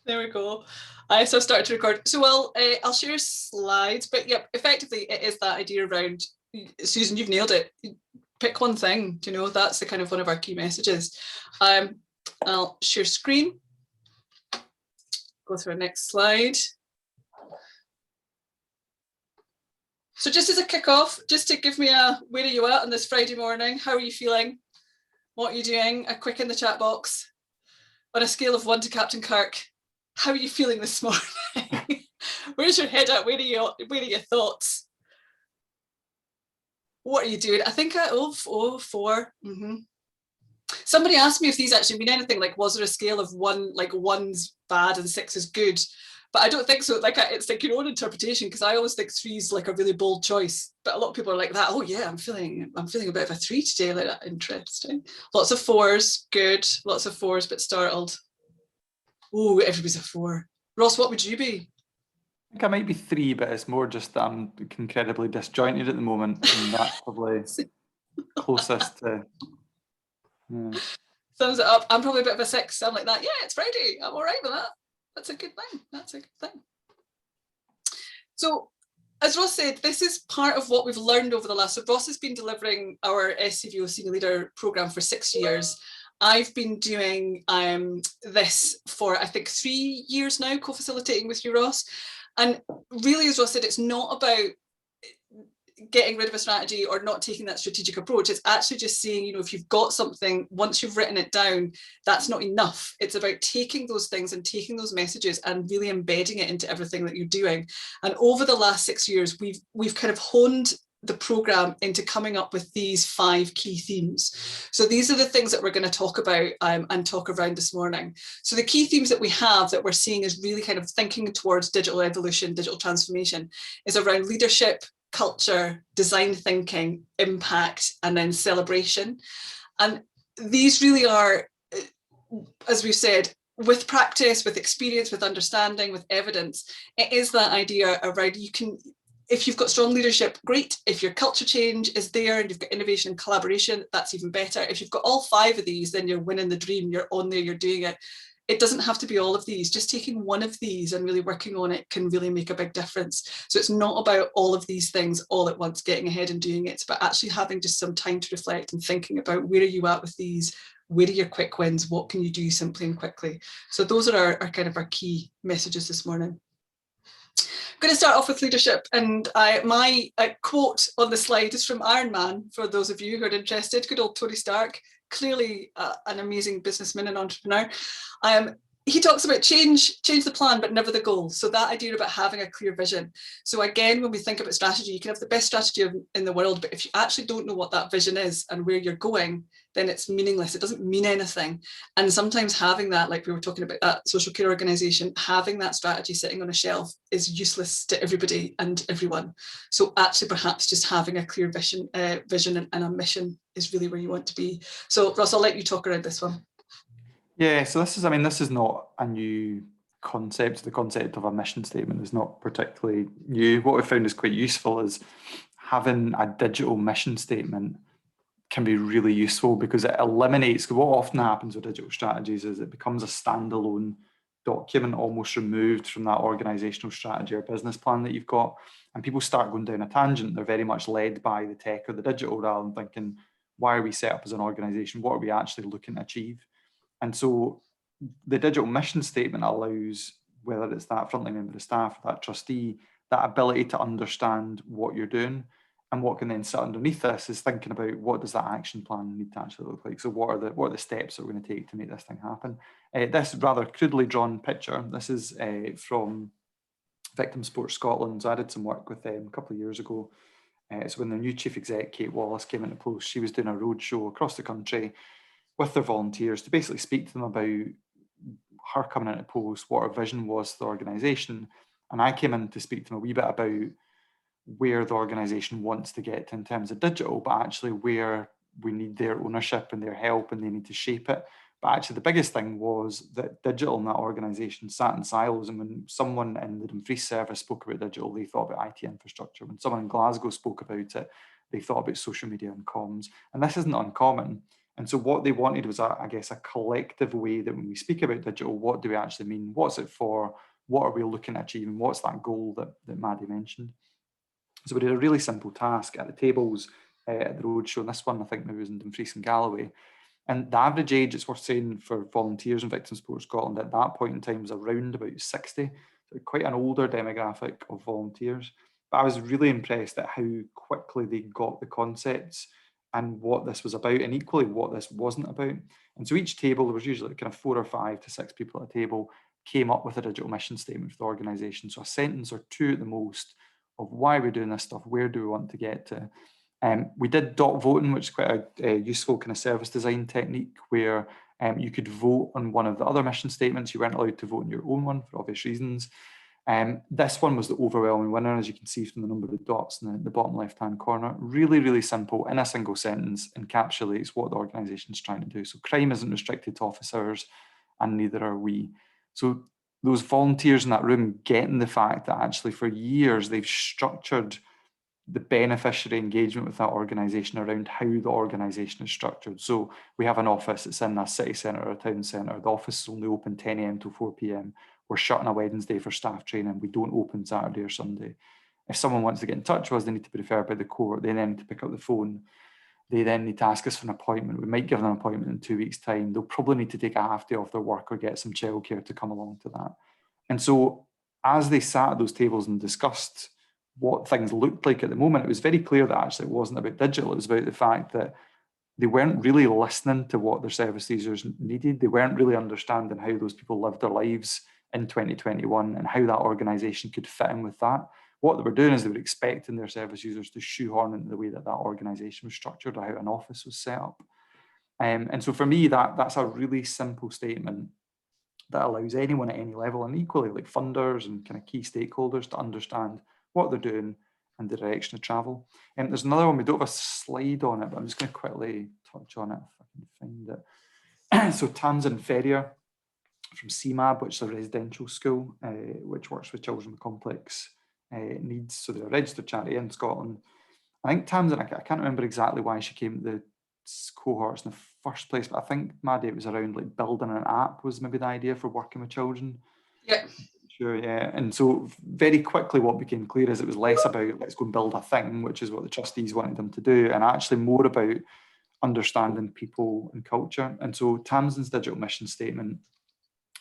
There we go. So I've started to record. So I'll share slides, but yep, effectively it is that idea around, Susan, you've nailed it. Pick one thing, you know, that's the kind of one of our key messages. I'll share screen. Go through our next slide. So just as a kickoff, just to give me a, where are you at on this Friday morning? How are you feeling? What are you doing? A quick in the chat box. On a scale of 1 to Captain Kirk, how are you feeling this morning? Where's your head at? Where are your thoughts? What are you doing? I think 4. Somebody asked me if these actually mean anything, like was there a scale of 1, like 1's bad and 6 is good? But I don't think so. Like it's like your own interpretation, because I always think 3 is like a really bold choice. But a lot of people are like that. Oh yeah, I'm feeling a bit of a 3 today. Like that, interesting. Lots of 4s, good. Lots of 4s, but startled. Oh, everybody's a 4. Ross, what would you be? I think I might be 3, but it's more just that I'm incredibly disjointed at the moment, and that's probably closest to. Yeah. Thumbs it up. I'm probably a bit of a 6. I'm like that. Yeah, it's Friday. I'm all right with that. That's a good thing. That's a good thing. So, as Ross said, this is part of what we've learned over the last. So Ross has been delivering our SCVO Senior Leader Programme for 6 years. I've been doing this for, I think, 3 years now, co-facilitating with you, Ross. And really, as Ross said, it's not about getting rid of a strategy or not taking that strategic approach. It's actually just saying, you know, if you've got something, once you've written it down, that's not enough. It's about taking those things and taking those messages and really embedding it into everything that you're doing. And over the last 6 years, we've kind of honed the programme into coming up with these 5 key themes. So these are the things that we're going to talk about and talk around this morning. So the key themes that we have that we're seeing is really kind of thinking towards digital evolution, digital transformation, is around leadership, culture, design thinking, impact, and then celebration. And these really are, as we've said, with practice, with experience, with understanding, with evidence, it is that idea around you can, if you've got strong leadership, great. If your culture change is there and you've got innovation and collaboration, that's even better. If you've got all 5 of these, then you're winning the dream, you're on there, you're doing it. It doesn't have to be all of these. Just taking one of these and really working on it can really make a big difference. So it's not about all of these things all at once, getting ahead and doing it, but actually having just some time to reflect and thinking about where are you at with these, where are your quick wins, what can you do simply and quickly. So those are our kind of our key messages this morning. I'm going to start off with leadership, and my quote on the slide is from Iron Man, for those of you who are interested. Good old Tony Stark, clearly an amazing businessman and entrepreneur. He talks about change the plan, but never the goal. So that idea about having a clear vision. So again, when we think about strategy, you can have the best strategy in the world, but if you actually don't know what that vision is and where you're going, then it's meaningless. It doesn't mean anything. And sometimes having that, like we were talking about that social care organisation, having that strategy sitting on a shelf is useless to everybody and everyone. So actually perhaps just having a clear vision and a mission is really where you want to be. So Ross, I'll let you talk around this one. Yeah, so this is not a new concept. The concept of a mission statement is not particularly new. What we found is quite useful is having a digital mission statement can be really useful because it eliminates, what often happens with digital strategies is it becomes a standalone document almost removed from that organizational strategy or business plan that you've got, and people start going down a tangent. They're very much led by the tech or the digital rather than thinking, why are we set up as an organization? What are we actually looking to achieve? And so the digital mission statement allows, whether it's that frontline member of staff, that trustee, that ability to understand what you're doing. And what can then sit underneath this is thinking about what does that action plan need to actually look like? So what are the steps that we're going to take to make this thing happen? This rather crudely drawn picture, this is from Victim Sport Scotland. So I did some work with them a couple of years ago. So when the new chief exec, Kate Wallace, came into post, she was doing a roadshow across the country with their volunteers to basically speak to them about her coming into post, what her vision was for the organisation. And I came in to speak to them a wee bit about where the organisation wants to get to in terms of digital, but actually where we need their ownership and their help and they need to shape it. But actually the biggest thing was that digital in that organisation sat in silos, and when someone in the Dumfries service spoke about digital, they thought about IT infrastructure. When someone in Glasgow spoke about it, they thought about social media and comms. And this isn't uncommon. And so what they wanted was, I guess, a collective way that when we speak about digital, what do we actually mean? What's it for? What are we looking at achieving? What's that goal that Maddie mentioned? So we did a really simple task at the tables at the roadshow. And this one, I think maybe was in Dumfries and Galloway. And the average age, it's worth saying, for volunteers in Victim Support Scotland at that point in time was around about 60. So quite an older demographic of volunteers. But I was really impressed at how quickly they got the concepts and what this was about, and equally what this wasn't about. And so each table, there was usually kind of 4 or 5 to 6 people at a table, came up with a digital mission statement for the organisation. So a sentence or two at the most of why we're doing this stuff, where do we want to get to. We did dot voting, which is quite a useful kind of service design technique where you could vote on one of the other mission statements. You weren't allowed to vote on your own one for obvious reasons. This one was the overwhelming winner, as you can see from the number of dots in the bottom left-hand corner. Really, really simple, in a single sentence, encapsulates what the organisation is trying to do. So crime isn't restricted to office hours, and neither are we. So those volunteers in that room getting the fact that actually for years they've structured the beneficiary engagement with that organisation around how the organisation is structured. So we have an office that's in a city centre or a town centre. The office is only open 10 AM till 4 PM. We're shut on a Wednesday for staff training. We don't open Saturday or Sunday. If someone wants to get in touch with us, they need to be referred by the court. They then need to pick up the phone. They then need to ask us for an appointment. We might give them an appointment in 2 weeks' time. They'll probably need to take a half day off their work or get some childcare to come along to that. And so as they sat at those tables and discussed what things looked like at the moment, it was very clear that actually it wasn't about digital. It was about the fact that they weren't really listening to what their service users needed. They weren't really understanding how those people lived their lives in 2021 and how that organisation could fit in with that. What they were doing is they were expecting their service users to shoehorn into the way that that organisation was structured or how an office was set up. And so for me, that's a really simple statement that allows anyone at any level, and equally like funders and kind of key stakeholders, to understand what they're doing and the direction of travel. There's another one, we don't have a slide on it, but I'm just going to quickly touch on it if I can find it. So Tamsin Ferrier from CMAB, which is a residential school, which works with children with complex needs. So they're a registered charity in Scotland. I think Tamsin, I can't remember exactly why she came to the cohorts in the first place, but I think, Maddie, it was around like building an app was maybe the idea for working with children. Yeah. Sure, yeah. And so very quickly what became clear is it was less about let's go and build a thing, which is what the trustees wanted them to do, and actually more about understanding people and culture. And so Tamsin's digital mission statement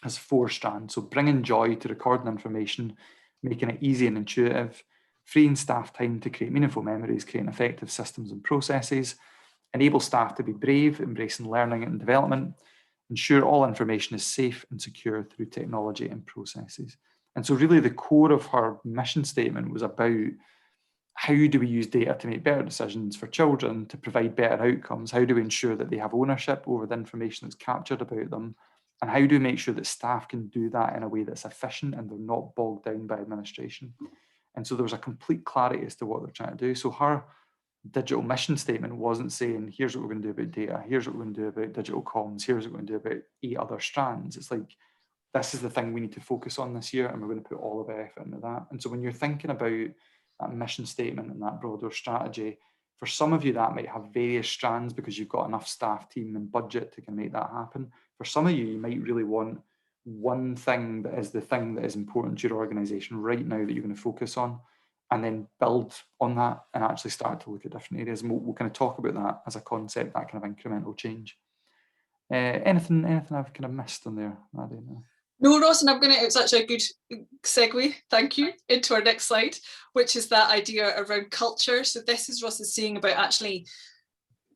has 4 strands. So bringing joy to recording information, making it easy and intuitive, freeing staff time to create meaningful memories, creating effective systems and processes, enable staff to be brave, embracing learning and development, ensure all information is safe and secure through technology and processes. And so really the core of her mission statement was about how do we use data to make better decisions for children, to provide better outcomes? How do we ensure that they have ownership over the information that's captured about them? And how do we make sure that staff can do that in a way that's efficient and they're not bogged down by administration? And so there was a complete clarity as to what they're trying to do. So her digital mission statement wasn't saying, here's what we're going to do about data, here's what we're going to do about digital comms, here's what we're going to do about 8 other strands. It's like, this is the thing we need to focus on this year, and we're going to put all of our effort into that. And so when you're thinking about that mission statement and that broader strategy, for some of you that might have various strands because you've got enough staff, team and budget to make that happen. For some of you, you might really want one thing that is the thing that is important to your organisation right now that you're going to focus on, and then build on that and actually start to look at different areas. And we'll kind of talk about that as a concept, that kind of incremental change. Anything I've kind of missed on there, Maddie? No, Ross, and it's such a good segue, thank you, into our next slide, which is that idea around culture. So this is Ross is saying about actually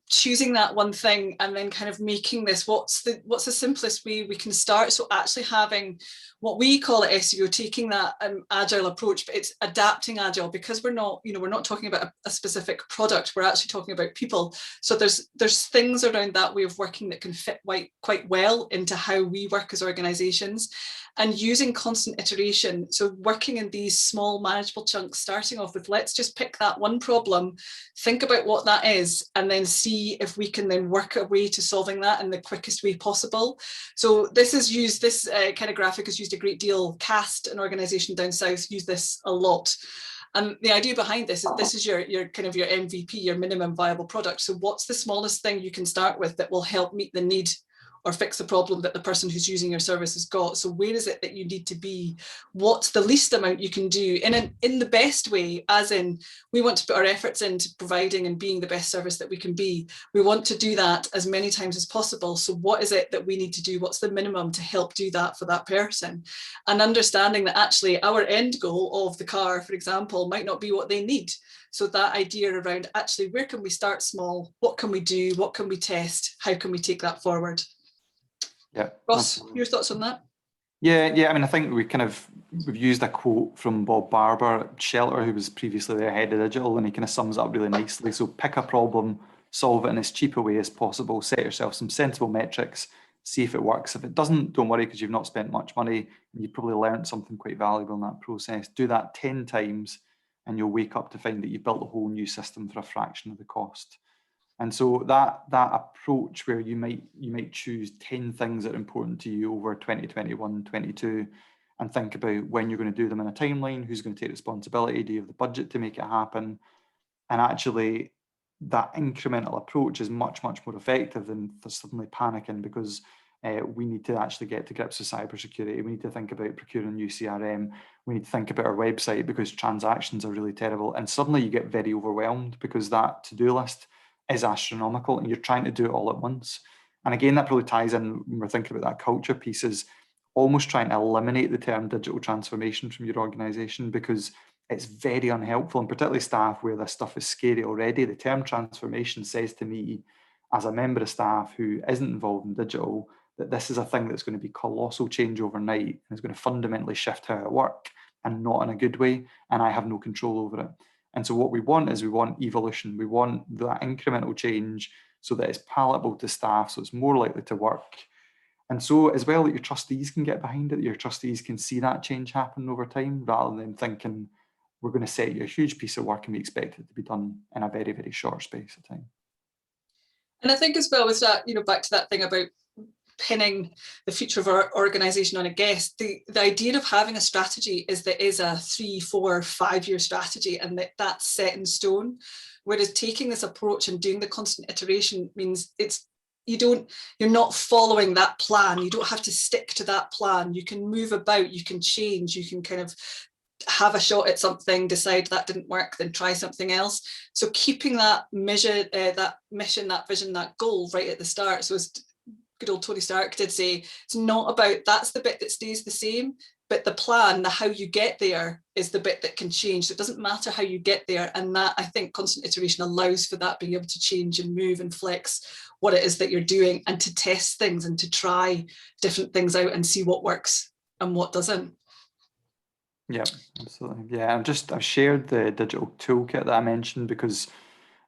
choosing that one thing and then kind of making this, what's the simplest way we can start. So actually having what we call at SEO, taking that agile approach, but it's adapting agile, because we're not talking about a specific product, we're actually talking about people. So there's things around that way of working that can fit quite well into how we work as organizations, and using constant iteration. So working in these small manageable chunks, starting off with, let's just pick that one problem, think about what that is, and then see if we can then work a way to solving that in the quickest way possible. So this kind of graphic is used a great deal. CAST, an organisation down south, use this a lot. And the idea behind this is your kind of your MVP, your minimum viable product. So what's the smallest thing you can start with that will help meet the need or fix the problem that the person who's using your service has got? So where is it that you need to be? What's the least amount you can do in the best way, as in we want to put our efforts into providing and being the best service that we can be. We want to do that as many times as possible. So what is it that we need to do? What's the minimum to help do that for that person? And understanding that actually our end goal of the car, for example, might not be what they need. So that idea around actually, where can we start small? What can we do? What can we test? How can we take that forward? Yeah. Ross, Absolutely. your thoughts on that? Yeah. I mean, I think we've used a quote from Bob Barber at Shelter, who was previously their head of digital, and he kind of sums it up really nicely. So pick a problem, solve it in as cheap a way as possible, set yourself some sensible metrics, see if it works. If it doesn't, don't worry, because you've not spent much money and you've probably learned something quite valuable in that process. Do that 10 times and you'll wake up to find that you've built a whole new system for a fraction of the cost. And so that approach where you might choose 10 things that are important to you over 2021, 22, and think about when you're going to do them in a timeline, who's going to take responsibility, do you have the budget to make it happen? And actually that incremental approach is much, much more effective than suddenly panicking, because we need to actually get to grips with cybersecurity. We need to think about procuring a new CRM. We need to think about our website because transactions are really terrible. And suddenly you get very overwhelmed because that to-do list is astronomical and you're trying to do it all at once. And again, that probably ties in when we're thinking about that culture piece, is almost trying to eliminate the term digital transformation from your organization, because it's very unhelpful, and particularly staff where this stuff is scary already. The term transformation says to me, as a member of staff who isn't involved in digital, that this is a thing that's going to be colossal change overnight and is going to fundamentally shift how I work, and not in a good way, and I have no control over it. And so what we want evolution. We want that incremental change so that it's palatable to staff, so it's more likely to work. And so as well, that your trustees can get behind it, your trustees can see that change happen over time, rather than thinking we're going to set you a huge piece of work and we expect it to be done in a very, very short space of time. And I think as well with that, back to that thing about pinning the future of our organisation on a guest, the idea of having a strategy is a 3, 4, 5 year strategy, and that's set in stone. Whereas taking this approach and doing the constant iteration means you're not following that plan. You don't have to stick to that plan. You can move about, you can change, you can kind of have a shot at something, decide that didn't work, then try something else. So keeping that measure, that mission, that vision, that goal right at the start. So as good old Tony Stark did say, it's not about, that's the bit that stays the same, but the plan, the how you get there is the bit that can change. So it doesn't matter how you get there. And that, I think, constant iteration allows for that, being able to change and move and flex what it is that you're doing, and to test things and to try different things out and see what works and what doesn't. Yeah, absolutely. Yeah, I've shared the digital toolkit that I mentioned because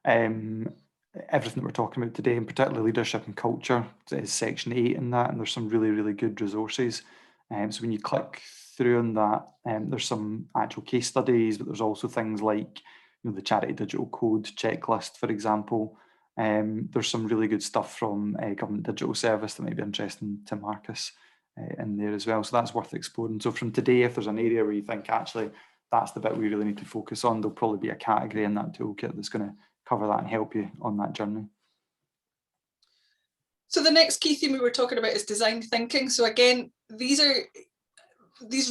everything that we're talking about today, and particularly leadership and culture, is section 8 in that, and there's some really, really good resources. So when you click through on that, there's some actual case studies, but there's also things like the Charity Digital Code checklist, for example. There's some really good stuff from Government Digital Service that might be interesting to Marcus in there as well. So that's worth exploring. So from today, if there's an area where you think actually that's the bit we really need to focus on, there'll probably be a category in that toolkit that's going to cover that and help you on that journey. So the next key theme we were talking about is design thinking. So again, these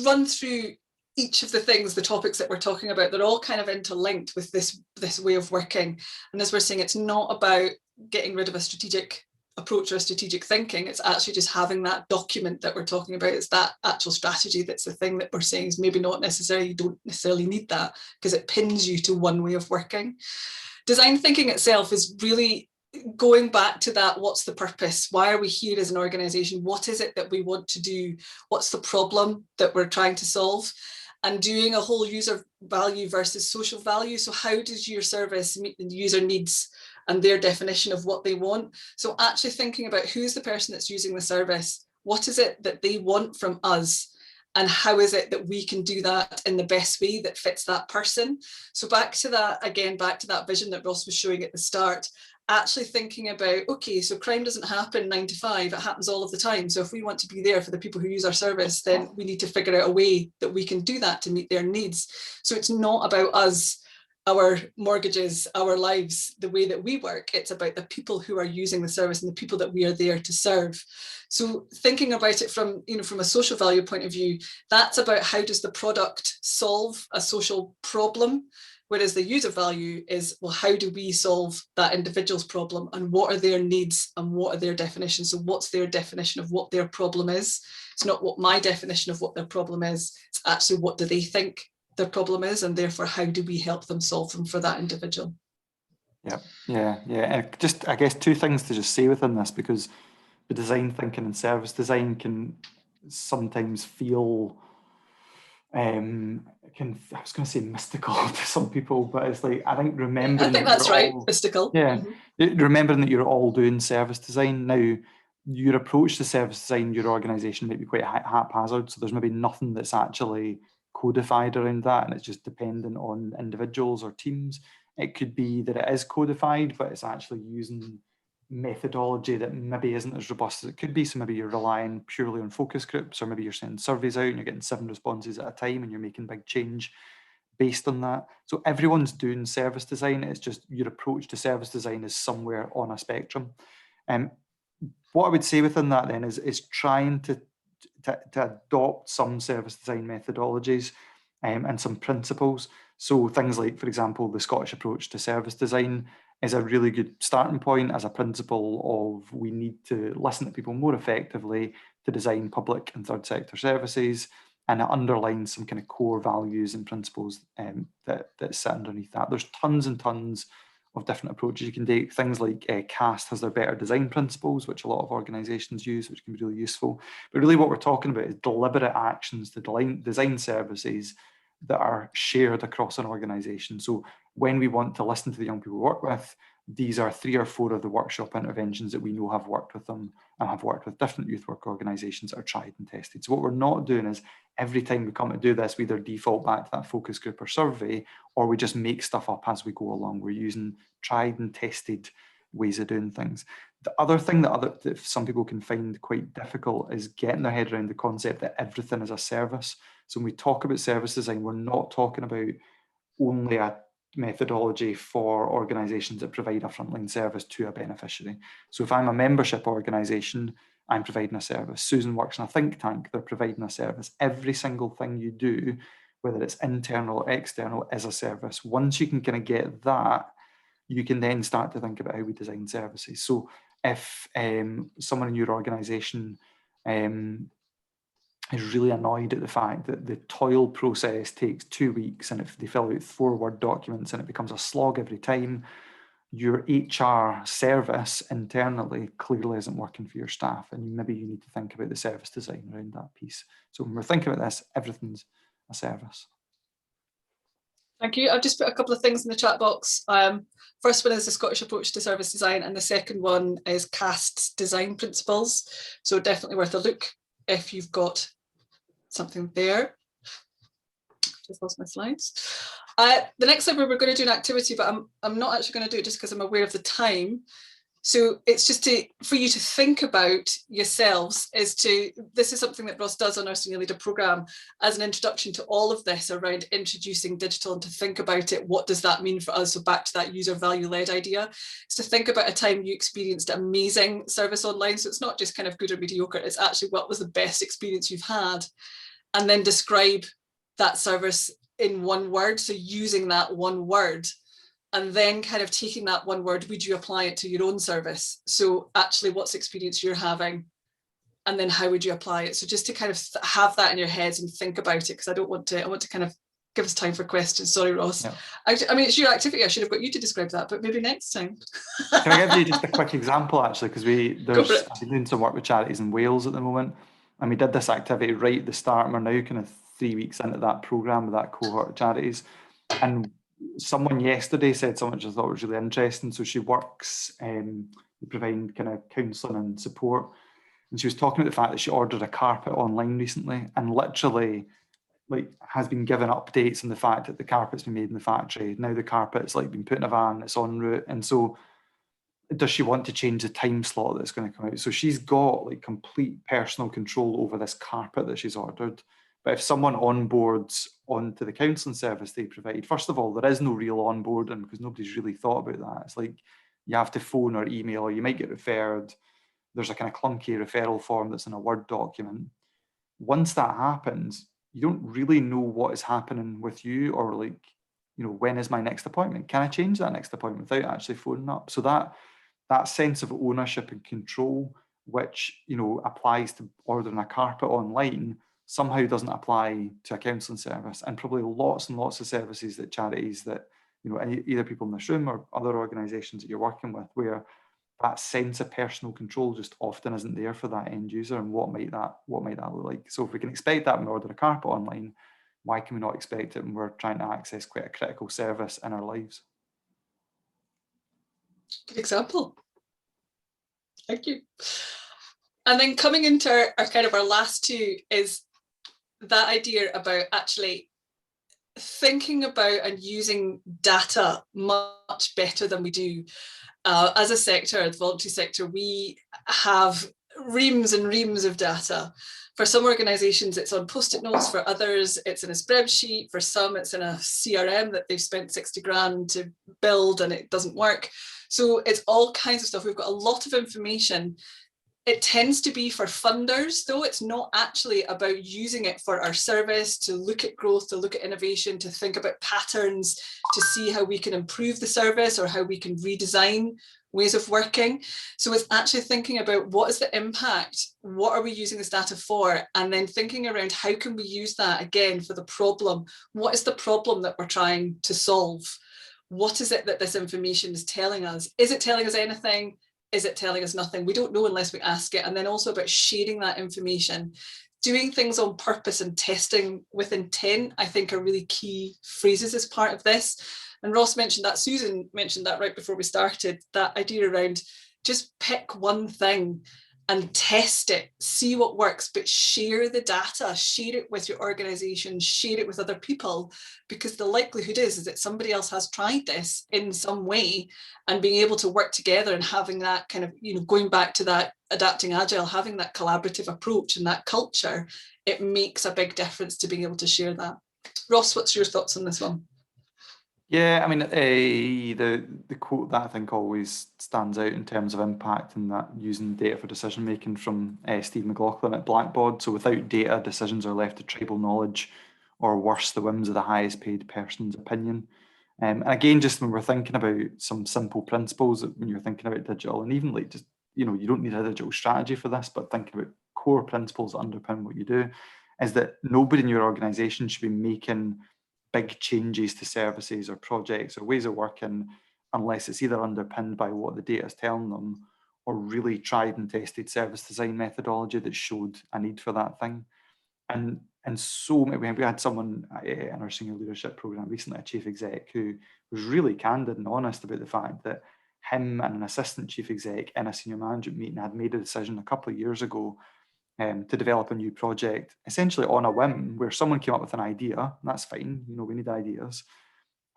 run through each of the things, the topics that we're talking about. They're all kind of interlinked with this way of working. And as we're saying, it's not about getting rid of a strategic approach or a strategic thinking. It's actually just having that document that we're talking about. It's that actual strategy that's the thing that we're saying is maybe not necessarily, you don't necessarily need that because it pins you to one way of working. Design thinking itself is really going back to that, what's the purpose? Why are we here as an organisation? What is it that we want to do? What's the problem that we're trying to solve? And doing a whole user value versus social value. So how does your service meet the user needs and their definition of what they want? So actually thinking about who's the person that's using the service, what is it that they want from us? And how is it that we can do that in the best way that fits that person? So back to that, again, back to that vision that Ross was showing at the start, actually thinking about, okay, so crime doesn't happen 9 to 5, it happens all of the time. So if we want to be there for the people who use our service, then we need to figure out a way that we can do that to meet their needs. So it's not about us, our mortgages, our lives, the way that we work. It's about the people who are using the service and the people that we are there to serve. So thinking about it from, from a social value point of view, that's about how does the product solve a social problem? Whereas the user value is, well, how do we solve that individual's problem, and what are their needs and what are their definitions? So what's their definition of what their problem is? It's not what my definition of what their problem is, it's actually what do they think their problem is, and therefore how do we help them solve them for that individual? Yeah. And just, I guess, two things to just say within this, because the design thinking and service design can sometimes feel I was going to say mystical to some people, but it's like, I think remembering, I think that's right, mystical. Yeah, remembering that you're all doing service design. Now, your approach to service design, your organisation might be quite haphazard, so there's maybe nothing that's actually codified around that, and it's just dependent on individuals or teams. It could be that it is codified, but it's actually using methodology that maybe isn't as robust as it could be. So maybe you're relying purely on focus groups, or maybe you're sending surveys out and you're getting 7 responses at a time and you're making big change based on that. So everyone's doing service design. It's just your approach to service design is somewhere on a spectrum. What I would say within that then is trying to adopt some service design methodologies and some principles. So things like, for example, the Scottish approach to service design is a really good starting point as a principle of we need to listen to people more effectively to design public and third sector services, and it underlines some kind of core values and principles that sit underneath that. There's tons and tons of different approaches you can take. Things like CAST has their better design principles, which a lot of organisations use, which can be really useful. But really what we're talking about is deliberate actions to design services that are shared across an organisation. So when we want to listen to the young people we work with, these are 3 or 4 of the workshop interventions that we know have worked with them and have worked with different youth work organisations that are tried and tested. So what we're not doing is every time we come to do this, we either default back to that focus group or survey, or we just make stuff up as we go along. We're using tried and tested ways of doing things. The other thing that some people can find quite difficult is getting their head around the concept that everything is a service. So when we talk about service design, we're not talking about only a methodology for organisations that provide a frontline service to a beneficiary. So if I'm a membership organisation, I'm providing a service. Susan works in a think tank, they're providing a service. Every single thing you do, whether it's internal or external, is a service. Once you can kind of get that, you can then start to think about how we design services. So if someone in your organisation is really annoyed at the fact that the toil process takes 2 weeks, and if they fill out 4 Word documents and it becomes a slog every time, your HR service internally clearly isn't working for your staff, and maybe you need to think about the service design around that piece. So when we're thinking about this, everything's a service. Thank you. I've just put a couple of things in the chat box. First one is the Scottish approach to service design, and the second one is CAST's design principles. So definitely worth a look if you've got something there. Just lost my slides. The next slide, we're going to do an activity, but I'm not actually going to do it just because I'm aware of the time. So it's just for you to think about yourselves. This is something that Ross does on our Senior Leader programme as an introduction to all of this around introducing digital, and to think about it, what does that mean for us? So back to that user value led idea, is to think about a time you experienced amazing service online. So it's not just kind of good or mediocre, it's actually what was the best experience you've had, and then describe that service in one word. So using that one word, and then kind of taking that one word, would you apply it to your own service? So actually what's experience you're having, and then how would you apply it? So just to kind of have that in your heads and think about it, because I want to kind of give us time for questions. Sorry, Ross. Yeah. I mean, it's your activity. I should have got you to describe that, but maybe next time. Can I give you just a quick example, actually? Because I've been doing some work with charities in Wales at the moment, and we did this activity right at the start, and we're now kind of 3 weeks into that programme with that cohort of charities. And someone yesterday said something which I thought was really interesting. So she works providing kind of counselling and support, and she was talking about the fact that she ordered a carpet online recently, and literally has been given updates on the fact that the carpet's been made in the factory. Now the carpet's been put in a van, it's en route. And so does she want to change the time slot that's going to come out? So she's got like complete personal control over this carpet that she's ordered. But if someone onboards onto the counselling service they provide, first of all, there is no real onboarding because nobody's really thought about that. It's like you have to phone or email, or you might get referred. There's a kind of clunky referral form that's in a Word document. Once that happens, you don't really know what is happening with you, or like, you know, when is my next appointment? Can I change that next appointment without actually phoning up? So that sense of ownership and control, which, you know, applies to ordering a carpet online, somehow doesn't apply to a counselling service, and probably lots and lots of services that charities that, you know, either people in this room or other organisations that you're working with, where that sense of personal control just often isn't there for that end user. And what might that look like? So if we can expect that when we order a carpet online, why can we not expect it when we're trying to access quite a critical service in our lives? Good example. Thank you. And then coming into our kind of our last two is that idea about actually thinking about and using data much better than we do. As a sector, the voluntary sector, we have reams and reams of data. For some organisations, it's on post-it notes. For others, it's in a spreadsheet. For some, it's in a CRM that they've spent 60 grand to build and it doesn't work. So it's all kinds of stuff. We've got a lot of information. It tends to be for funders, though. It's not actually about using it for our service, to look at growth, to look at innovation, to think about patterns, to see how we can improve the service or how we can redesign ways of working. So it's actually thinking about what is the impact, what are we using this data for, and then thinking around how can we use that again for the problem. What is the problem that we're trying to solve? What is it that this information is telling us? Is it telling us anything? Is it telling us nothing? We don't know unless we ask it. And then also about sharing that information. Doing things on purpose and testing with intent, I think, are really key phrases as part of this. And Ross mentioned that, Susan mentioned that right before we started, that idea around just pick one thing and test it, see what works, but share the data, share it with your organization, share it with other people, because the likelihood is that somebody else has tried this in some way, and being able to work together and having that kind of, you know, going back to that adapting agile, having that collaborative approach and that culture, it makes a big difference to being able to share that. Ross, what's your thoughts on this one? Yeah, I mean, the quote that I think always stands out in terms of impact and that using data for decision making from Steve McLaughlin at Blackbaud. So without data, decisions are left to tribal knowledge, or worse, the whims of the highest paid person's opinion. And again, just when we're thinking about some simple principles, when you're thinking about digital, and even like just, you know, you don't need a digital strategy for this, but thinking about core principles that underpin what you do, is that nobody in your organization should be making big changes to services or projects or ways of working unless it's either underpinned by what the data is telling them, or really tried and tested service design methodology that showed a need for that thing. And so we had someone in our senior leadership program recently, a chief exec, who was really candid and honest about the fact that him and an assistant chief exec in a senior management meeting had made a decision a couple of years ago to develop a new project, essentially on a whim, where someone came up with an idea, and that's fine, you know, we need ideas,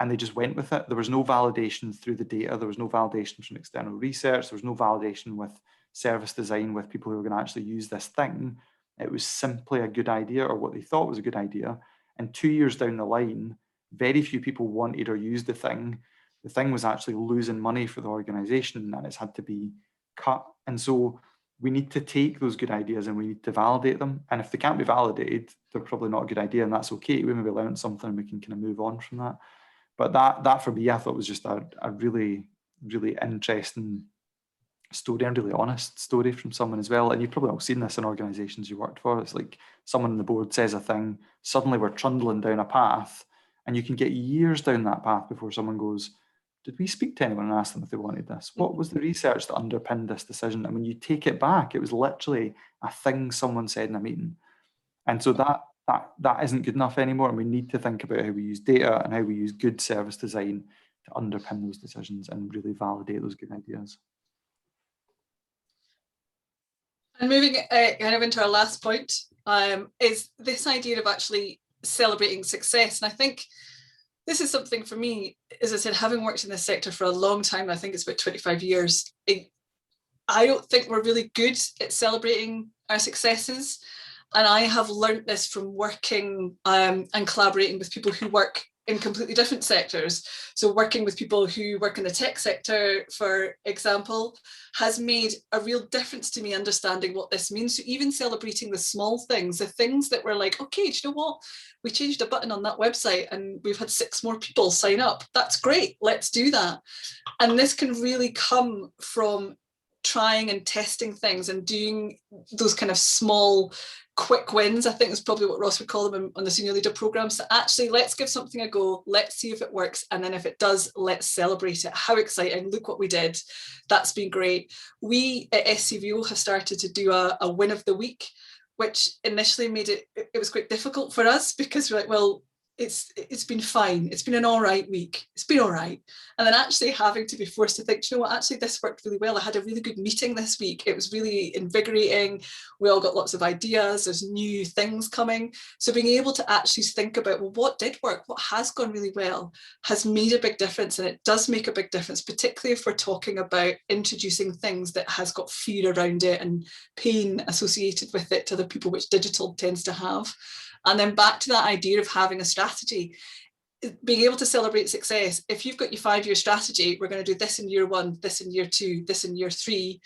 and they just went with it. There was no validation through the data, there was no validation from external research, there was no validation with service design, with people who were going to actually use this thing. It was simply a good idea, or what they thought was a good idea. And 2 years down the line, very few people wanted or used the thing. The thing was actually losing money for the organization, and it's had to be cut. And so we need to take those good ideas and we need to validate them. And if they can't be validated, they're probably not a good idea, and that's okay. We maybe learned something and we can kind of move on from that. But that for me, I thought was just a really, really interesting story, and really honest story from someone as well. And you've probably all seen this in organizations you worked for. It's like someone on the board says a thing, suddenly we're trundling down a path, and you can get years down that path before someone goes, did we speak to anyone and ask them if they wanted this? What was the research that underpinned this decision? And when you take it back, it was literally a thing someone said in a meeting. And so that isn't good enough anymore. And we need to think about how we use data and how we use good service design to underpin those decisions and really validate those good ideas. And moving kind of into our last point, is this idea of actually celebrating success. And I think this is something for me, as I said, having worked in this sector for a long time, I think it's about 25 years, I don't think we're really good at celebrating our successes. And I have learnt this from working and collaborating with people who work in completely different sectors. So working with people who work in the tech sector, for example, has made a real difference to me understanding what this means. So even celebrating the small things, the things that were like, okay, do you know what? We changed a button on that website and we've had 6 more people sign up. That's great, let's do that. And this can really come from trying and testing things and doing those kind of small quick wins. I think is probably what Ross would call them on the senior leader program. So actually, let's give something a go, let's see if it works, and then if it does, let's celebrate it. How exciting, look what we did. That's been great. We at SCVO have started to do a win of the week, which initially made it was quite difficult for us, because we're like, well, it's been fine. It's been an all right week. It's been all right. And then actually having to be forced to think, you know what, actually this worked really well. I had a really good meeting this week. It was really invigorating. We all got lots of ideas. There's new things coming. So being able to actually think about, well, what did work? What has gone really well has made a big difference. And it does make a big difference, particularly if we're talking about introducing things that has got fear around it and pain associated with it to other people, which digital tends to have. And then back to that idea of having a strategy, being able to celebrate success. If you've got your 5-year strategy, we're going to do this in year 1, this in year 2, this in year 3,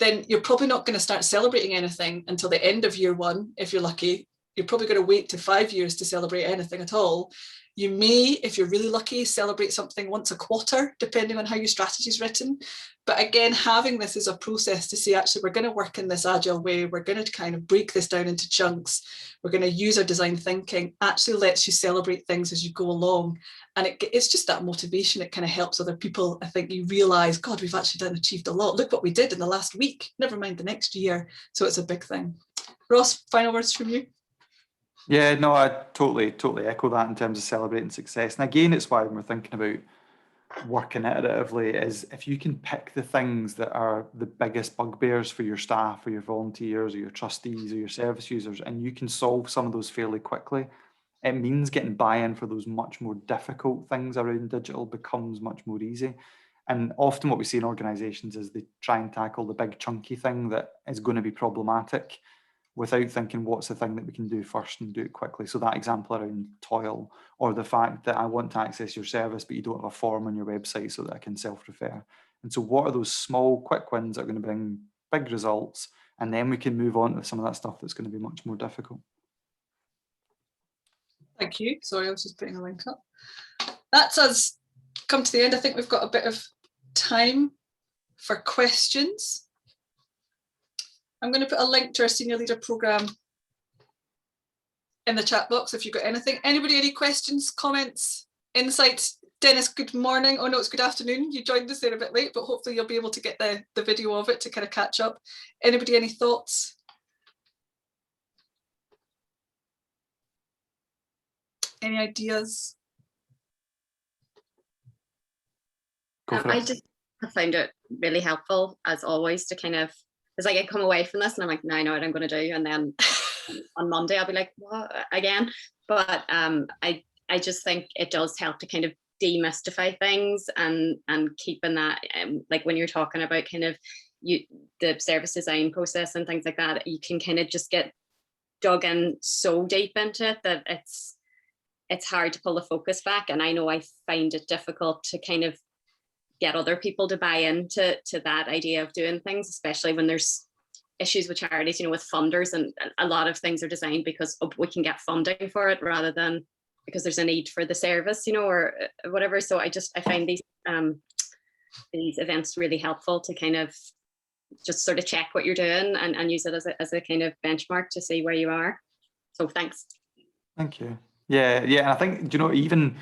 then you're probably not going to start celebrating anything until the end of year 1, if you're lucky. You're probably going to wait to 5 years to celebrate anything at all. You may, if you're really lucky, celebrate something once a quarter, depending on how your strategy is written. But again, having this as a process to say, actually, we're going to work in this agile way. We're going to kind of break this down into chunks. We're going to use our design thinking, actually lets you celebrate things as you go along. And it's just that motivation. It kind of helps other people. I think you realise, God, we've actually achieved a lot. Look what we did in the last week, never mind the next year. So it's a big thing. Ross, final words from you? Yeah, no, I totally echo that in terms of celebrating success. And again, it's why when we're thinking about working iteratively, is if you can pick the things that are the biggest bugbears for your staff or your volunteers or your trustees or your service users, and you can solve some of those fairly quickly, it means getting buy-in for those much more difficult things around digital becomes much more easy. And often what we see in organisations is they try and tackle the big chunky thing that is going to be problematic, without thinking what's the thing that we can do first and do it quickly. So that example around toil, or the fact that I want to access your service, but you don't have a form on your website so that I can self-refer. And so what are those small, quick wins that are going to bring big results? And then we can move on to some of that stuff that's going to be much more difficult. Thank you. Sorry, I was just putting a link up. That's us come to the end. I think we've got a bit of time for questions. I'm going to put a link to our senior leader program in the chat box if you've got anything. Anybody, any questions, comments, insights? Dennis, good morning. Oh no, it's good afternoon. You joined us there a bit late, but hopefully you'll be able to get the video of it to kind of catch up. Anybody, any thoughts? Any ideas? I just found it really helpful, as always, to kind of, it's like I come away from this and I'm like, now I know what I'm going to do, and then on Monday I'll be like, what again? But I just think it does help to kind of demystify things and keeping that like when you're talking about kind of the service design process and things like that, you can kind of just get dug in so deep into it that it's hard to pull the focus back. And I know I find it difficult to kind of get other people to buy into that idea of doing things, especially when there's issues with charities, with funders, and a lot of things are designed because we can get funding for it rather than because there's a need for the service, or whatever. So I find these events really helpful to kind of just sort of check what you're doing and use it as a kind of benchmark to see where you are. So thanks. Thank you. Yeah. And I think, even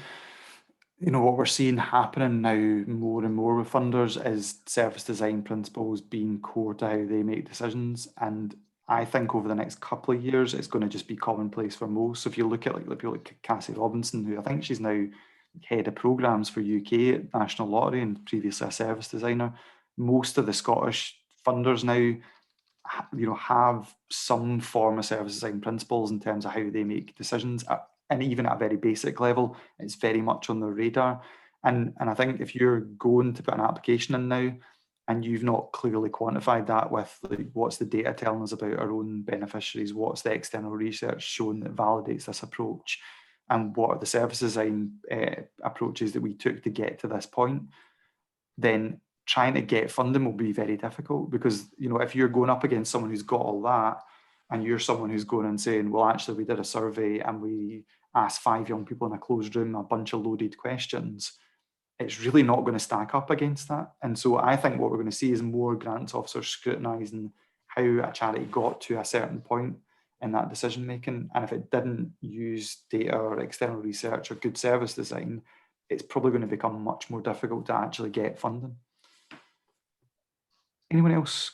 what we're seeing happening now more and more with funders is service design principles being core to how they make decisions. And I think over the next couple of years, it's going to just be commonplace for most. So if you look at people like Cassie Robinson, who I think she's now head of programs for UK at National Lottery and previously a service designer, most of the Scottish funders now have some form of service design principles in terms of how they make decisions and even at a very basic level, it's very much on the radar. And I think if you're going to put an application in now, and you've not clearly quantified that with like, what's the data telling us about our own beneficiaries, what's the external research showing that validates this approach, and what are the service design approaches that we took to get to this point, then trying to get funding will be very difficult, because if you're going up against someone who's got all that, and you're someone who's going and saying, well, actually we did a survey and we asked 5 young people in a closed room a bunch of loaded questions, it's really not going to stack up against that. And so I think what we're going to see is more grants officers scrutinising how a charity got to a certain point in that decision making. And if it didn't use data or external research or good service design, it's probably going to become much more difficult to actually get funding. Anyone else?